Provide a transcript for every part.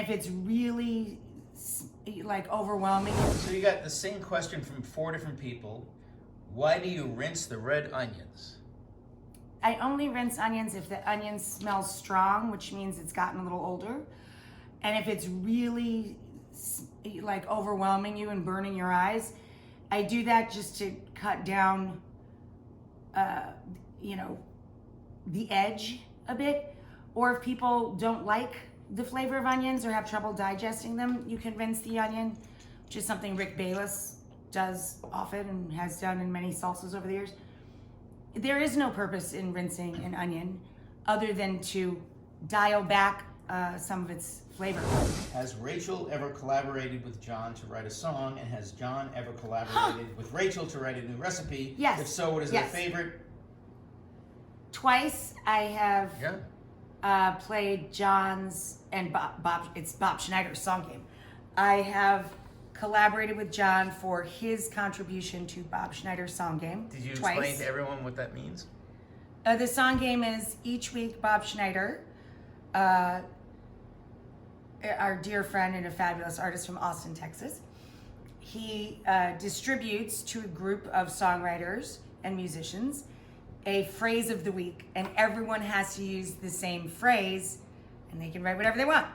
if it's really like overwhelming. So you got the same question from 4 different people. Why do you rinse the red onions? I only rinse onions if the onion smells strong, which means it's gotten a little older. And if it's really like overwhelming you and burning your eyes, I do that just to cut down, the edge a bit. Or if people don't like the flavor of onions or have trouble digesting them, you can rinse the onion, which is something Rick Bayless does often and has done in many salsas over the years. There is no purpose in rinsing an onion other than to dial back some of its flavor. Has Rachael ever collaborated with John to write a song, and has John ever collaborated with Rachael to write a new recipe? Yes. If so, what is their favorite? Twice I have played John's and Bob. It's Bob Schneider's song game. I have collaborated with John for his contribution to Bob Schneider's song game. Did you twice. explain to everyone what that means? The song game is each week Bob Schneider, our dear friend and a fabulous artist from Austin, Texas, he distributes to a group of songwriters and musicians a phrase of the week, and everyone has to use the same phrase, and they can write whatever they want.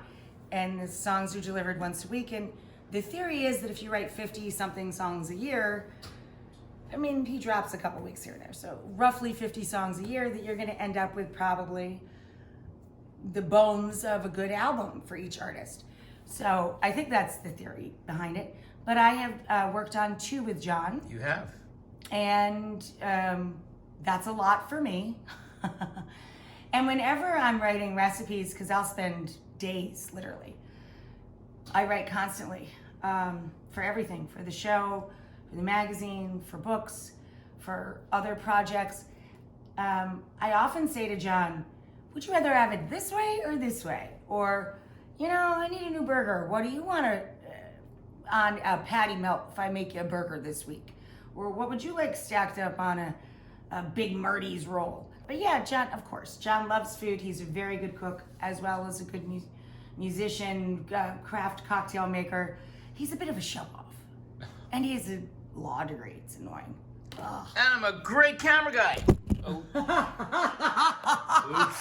And the songs are delivered once a week, and the theory is that if you write 50-something songs a year, I mean, he drops a couple weeks here and there, so roughly 50 songs a year, that you're gonna end up with probably the bones of a good album for each artist. So I think that's the theory behind it. But I have worked on 2 with John. You have. And that's a lot for me. And whenever I'm writing recipes, because I'll spend days, literally, I write constantly for everything, for the show, for the magazine, for books, for other projects. I often say to John, would you rather have it this way or this way? Or, I need a new burger. What do you want on a patty melt if I make you a burger this week? Or what would you like stacked up on a Big Marty's roll? But yeah, John, of course, John loves food. He's a very good cook, as well as a good musician, craft cocktail maker. He's a bit of a show-off. And he has a law degree. It's annoying. Ugh. And I'm a great camera guy. Oh. Oops.